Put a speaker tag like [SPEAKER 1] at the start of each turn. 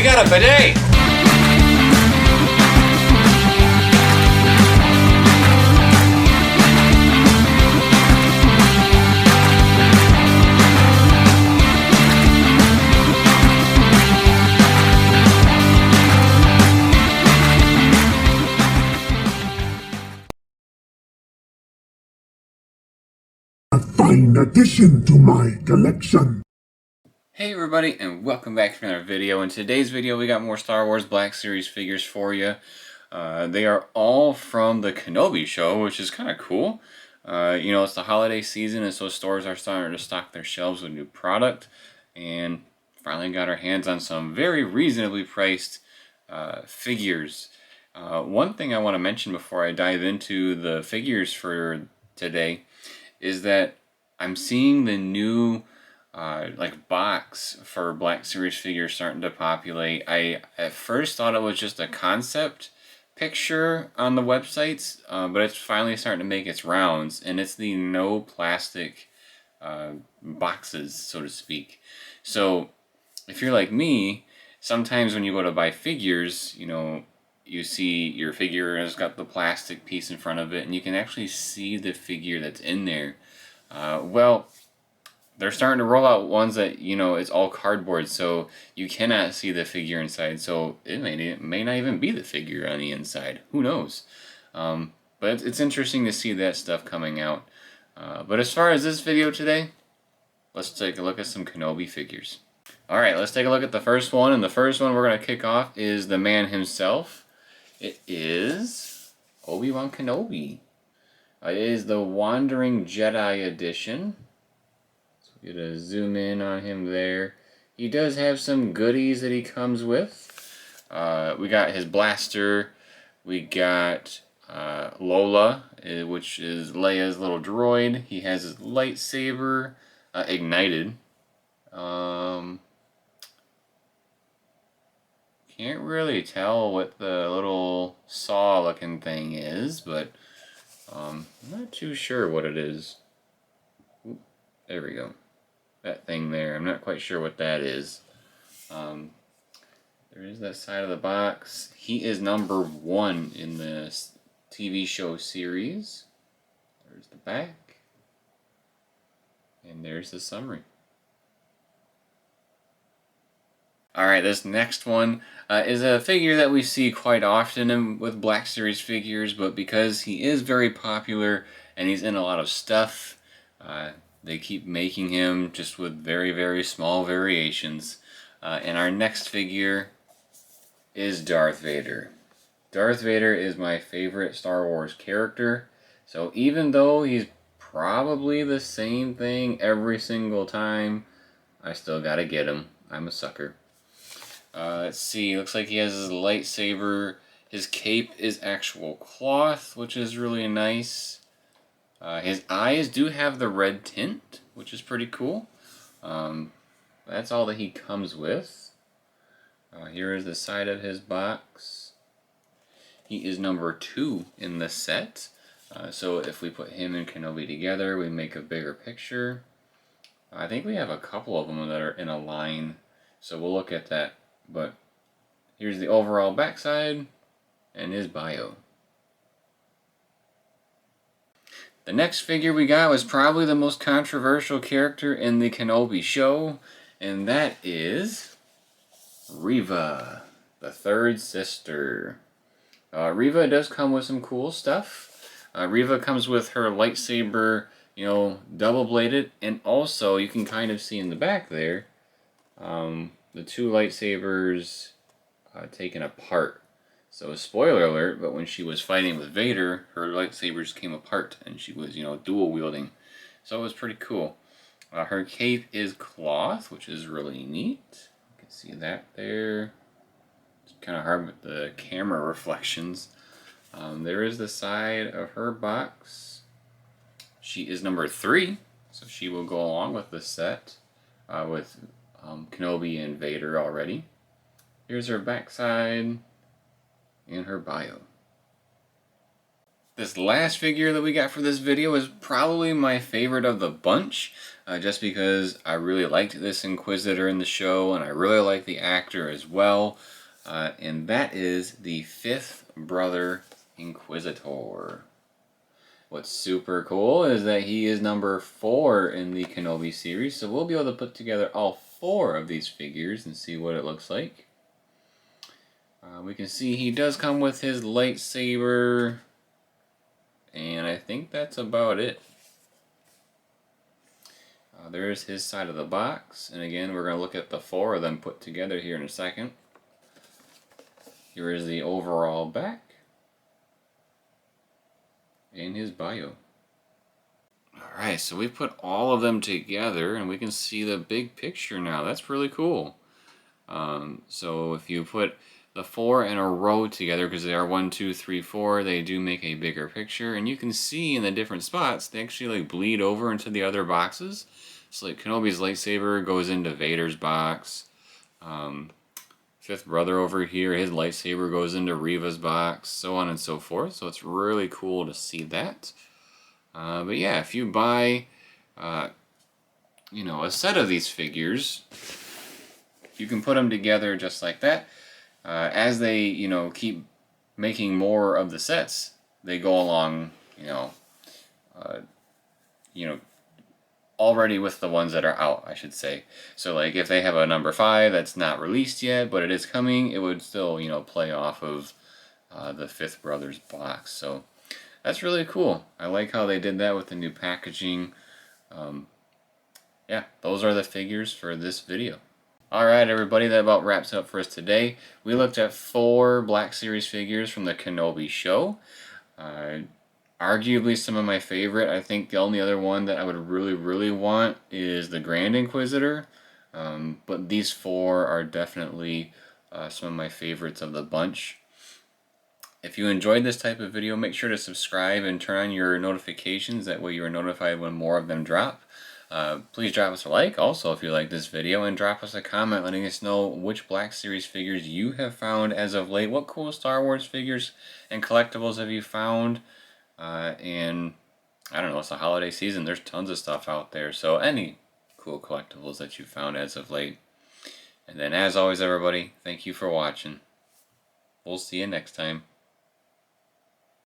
[SPEAKER 1] got a bidet!
[SPEAKER 2] A fine addition to my collection.
[SPEAKER 1] Hey everybody, and welcome back to another video. In today's video we got more Star Wars Black Series figures for you. They are all from the Kenobi show, which is kind of cool. You know, it's the holiday season, and so stores are starting to stock their shelves with new product. And finally got our hands on some very reasonably priced figures. One thing I want to mention before I dive into the figures for today is that I'm seeing the new like box for Black Series figures starting to populate. I at first thought it was just a concept picture on the websites, but it's finally starting to make its rounds, and it's the no plastic boxes, so to speak. So if you're like me, sometimes when you go to buy figures, you know, you see your figure has got the plastic piece in front of it, and you can actually see the figure that's in there. Well, they're starting to roll out ones that, you know, it's all cardboard, so you cannot see the figure inside. So it may not even be the figure on the inside. Who knows? But it's interesting to see that stuff coming out. But as far as this video today, let's take a look at some Kenobi figures. Alright, let's take a look at the first one. And the first one we're going to kick off is the man himself. It is Obi-Wan Kenobi. It is the Wandering Jedi edition. Get a zoom in on him there. He does have some goodies that he comes with. We got his blaster. We got Lola, which is Leia's little droid. He has his lightsaber ignited. Can't really tell what the little saw-looking thing is, but I'm not too sure what it is. Oop, there we go. That thing there. I'm not quite sure what that is. There is that side of the box. He is number 1 in the TV show series. There's the back. And there's the summary. Alright, this next one is a figure that we see quite often with Black Series figures, but because he is very popular and he's in a lot of stuff, they keep making him just with very, very small variations. And our next figure is Darth Vader. Darth Vader is my favorite Star Wars character. So even though he's probably the same thing every single time, I still gotta get him. I'm a sucker. Let's see, looks like he has his lightsaber. His cape is actual cloth, which is really nice. His eyes do have the red tint, which is pretty cool. That's all that he comes with. Here is the side of his box. He is number 2 in the set. So if we put him and Kenobi together, we make a bigger picture. I think we have a couple of them that are in a line, so we'll look at that. But here's the overall backside and his bio. The next figure we got was probably the most controversial character in the Kenobi show, and that is Reva, the third sister. Reva does come with some cool stuff. Reva comes with her lightsaber, you know, double-bladed, and also you can kind of see in the back there, the 2 lightsabers taken apart. So, spoiler alert, but when she was fighting with Vader, her lightsabers came apart and she was, you know, dual wielding. So it was pretty cool. Her cape is cloth, which is really neat. You can see that there. It's kind of hard with the camera reflections. There is the side of her box. She is number 3, so she will go along with the set with Kenobi and Vader already. Here's her backside and her bio. This last figure that we got for this video is probably my favorite of the bunch. just because I really liked this Inquisitor in the show, and I really like the actor as well. And that is the fifth brother Inquisitor. What's super cool is that he is number 4 in the Kenobi series, so we'll be able to put together all 4 of these figures and see what it looks like. We can see he does come with his lightsaber, and I think that's about it. There's his side of the box, and again we're going to look at the 4 of them put together here in a second. Here is the overall back and his bio. Alright, so we put all of them together and we can see the big picture now. That's really cool. So if you put the 4 in a row together, because they are 1, 2, 3, 4, they do make a bigger picture, and you can see in the different spots they actually like bleed over into the other boxes. So like Kenobi's lightsaber goes into Vader's box. Fifth brother over here, his lightsaber goes into Reva's box, so on and so forth. So it's really cool to see that. But yeah, if you buy, a set of these figures, you can put them together just like that. As they, keep making more of the sets, they go along, already with the ones that are out, I should say. So like if they have a number 5 that's not released yet, but it is coming, it would still, play off of the Fifth Brothers box. So that's really cool. I like how they did that with the new packaging. Yeah, those are the figures for this video. Alright everybody, that about wraps up for us today. We looked at 4 Black Series figures from the Kenobi show. Arguably some of my favorite. I think the only other one that I would really want is the Grand Inquisitor. But these 4 are definitely some of my favorites of the bunch. If you enjoyed this type of video, make sure to subscribe and turn on your notifications. That way you are notified when more of them drop. Please drop us a like also if you like this video, and drop us a comment letting us know which Black Series figures you have found as of late. What cool Star Wars figures and collectibles have you found? And I don't know, it's the holiday season. There's tons of stuff out there. So any cool collectibles that you found as of late. And then as always everybody, thank you for watching. We'll see you next time.